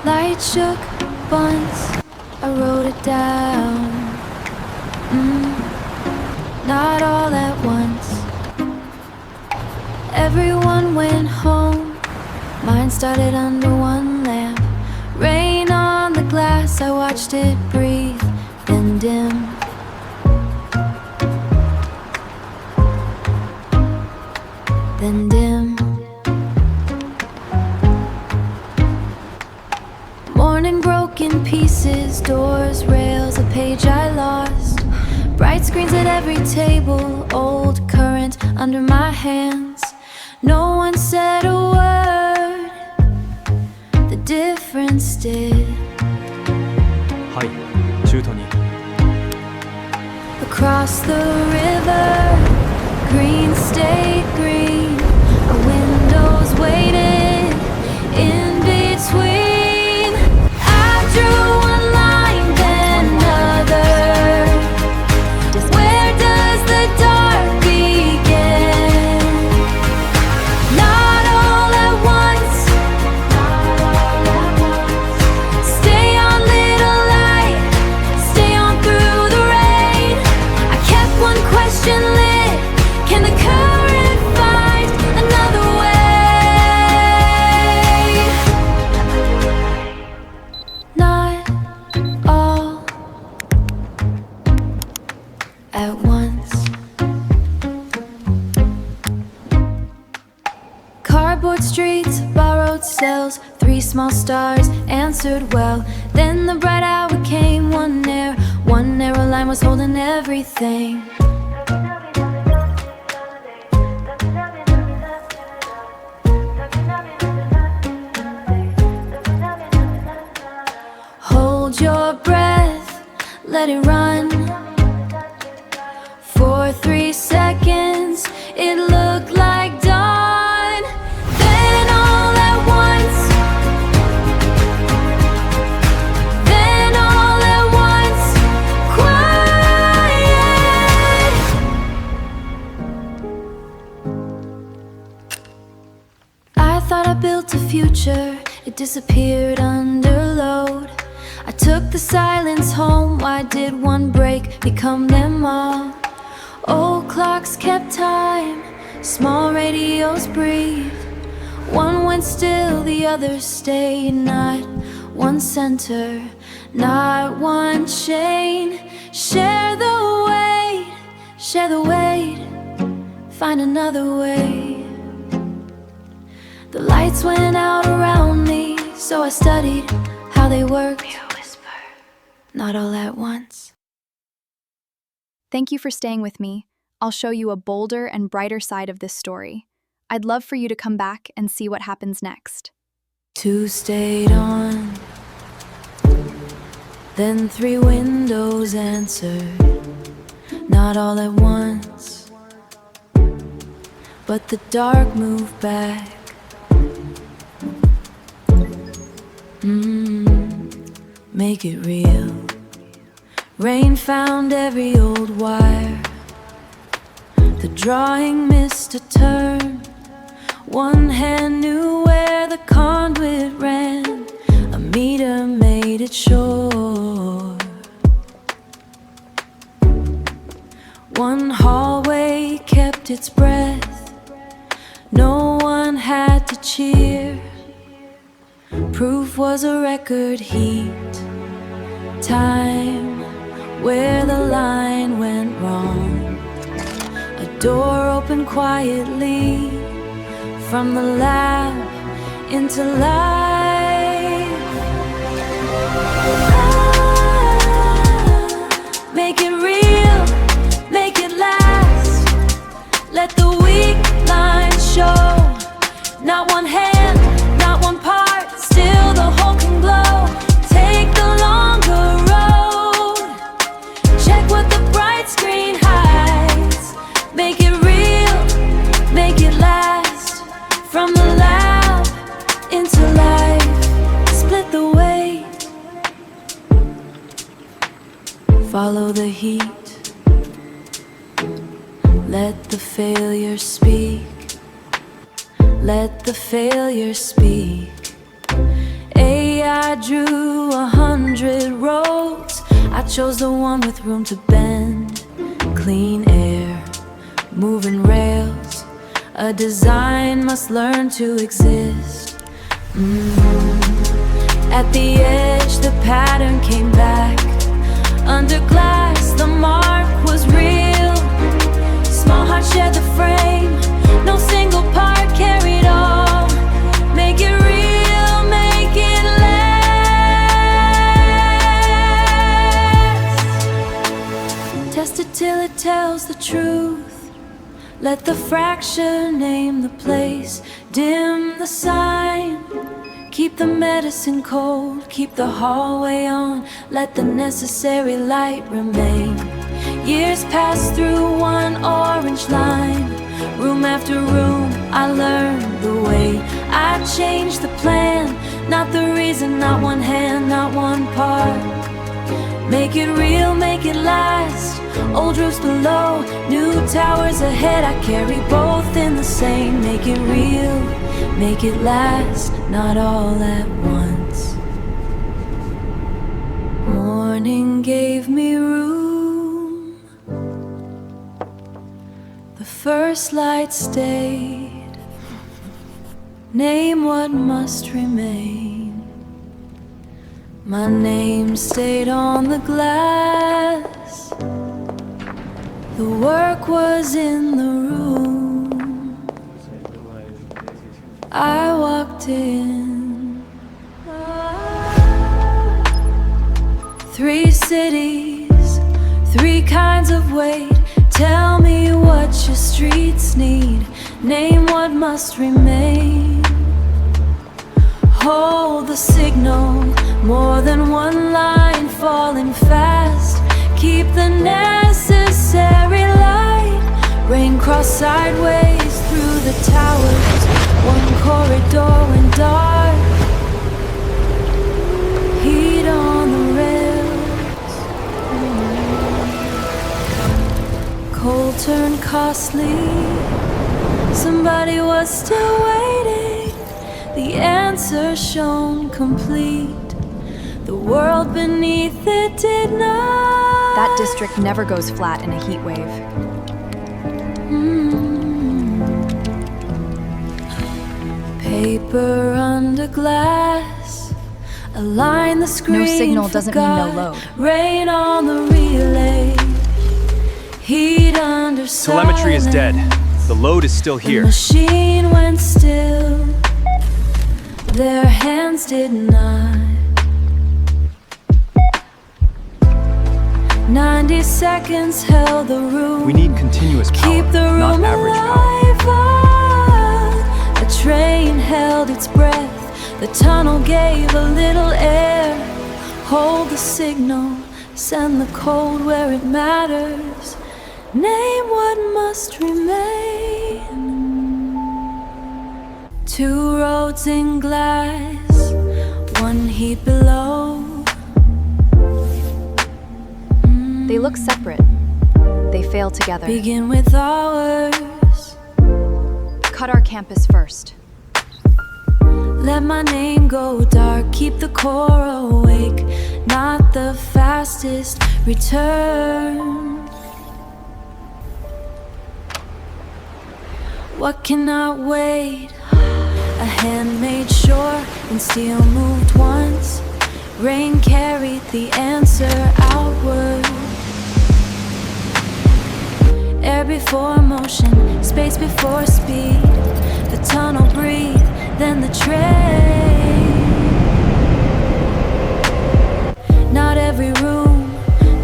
Light shook once, I wrote it down. Not all at once. Everyone went home. Mine started under one lamp. Rain on the glass, I watched it breathe, then dim. Then dim. Morning broke in pieces, doors, rails, a page I lost. Bright screens at every table, old current under my hands. No one said a word, the difference did. はい、中途に。 Across the river, green stayed green. Our windows waited in between. I drew one line, then another. Where does the dark begin? Not all at once. Stay on, little light. Stay on through the rain. I kept one question lit. Can the current find another way? Not all at once. Cardboard streets, borrowed cells, 3 small stars answered well. Then the bright hour came, one narrow line was holding everything. Hold your breath, let it run. For 3 seconds, it looked like dawn. Then all at once. Then all at once, quiet. I thought I built a future, it disappeared under load. I took the silence home, why did one break become them all? Old clocks kept time, small radios breathed. One went still, the others stayed. Not one center, not one chain. Share the weight, find another way. The lights went out around me, so I studied how they worked. Not all at once. Thank you for staying with me. I'll show you a bolder and brighter side of this story. I'd love for you to come back and see what happens next. 2 stayed on, then 3 windows answered. Not all at once, but the dark moved back. Make it real. Rain found every old wire. The drawing missed a turn. One hand knew where the conduit ran. A meter made it sure. One hallway kept its breath. No one had to cheer. Proof was a record heat. Time where the line went wrong. A door opened quietly from the lab into life. Make it real, make it last. Let the weak lines show. Not one hand, not one part, still the whole can glow. Take the longer road. Check what the bright screen hides. Make it real, make it last. From the lab into life. Split the weight. Follow the heat. Let the failure speak. Let the failure speak. AI Maybe I drew 100 roads. I chose the one with room to bend. Clean air, moving rails. A design must learn to exist. At the edge, the pattern came back. Under glass, the mark was real. Small heart shared the frame. No single part carried all. Make it real, make it last. Test it till it tells the truth. Let the fraction name the place. Dim the sign. Keep the medicine cold. Keep the hallway on. Let the necessary light remain. Years pass through one orange line. Room after room, I learned the way. I changed the plan. Not the reason, not one hand, not one part. Make it real, make it last. Old roofs below, new towers ahead. I carry both in the same. Make it real, make it last. Not all at once. Morning gave me room. The first light stayed. Name what must remain. My name stayed on the glass. The work was in the room. I walked in. 3 cities, 3 kinds of weight. Tell me what your streets need. Name what must remain. Hold the signal. More than one line falling fast. Keep the necessary light. Rain cross sideways through the towers. One corridor went dark. Heat on the rails. Cold turned costly. Somebody was still waiting. The answer shone complete. The world beneath it did not. That district never goes flat in a heat wave. Paper under glass. Align the screen. No signal doesn't mean no load. Rain on the relay. Heat under Telemetry is dead. The load is still The here. machine went still. Their hands did not. 90 seconds held the room. We need continuous power, Keep the not room average power. alive. A train held its breath. The tunnel gave a little air. Hold the signal. Send the code where it matters. Name what must remain. 2 roads in glass. 1 heat below. They look separate. They fail together. Begin with ours. Cut our campus first. Let my name go dark. Keep the core awake. Not the fastest return. What cannot wait? A handmade shore and steel moved once. Rain carried the answer outward. Air before motion, space before speed. The tunnel breathed, then the train. Not every room,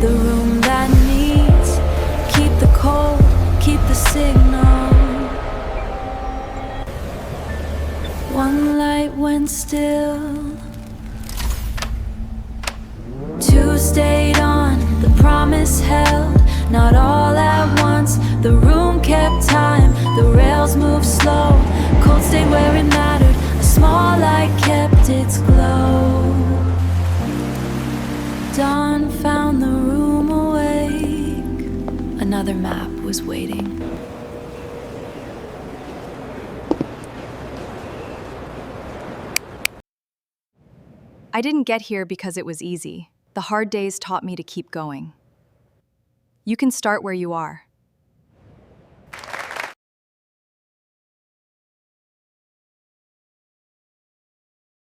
the room that needs. Keep the cold, keep the signal. One light went still. 2 stayed on, the promise held. Not all at once, the room kept time. The rails moved slow, cold stayed where it mattered. A small light kept its glow. Dawn found the room awake. Another map was waiting. I didn't get here because it was easy. The hard days taught me to keep going. You can start where you are.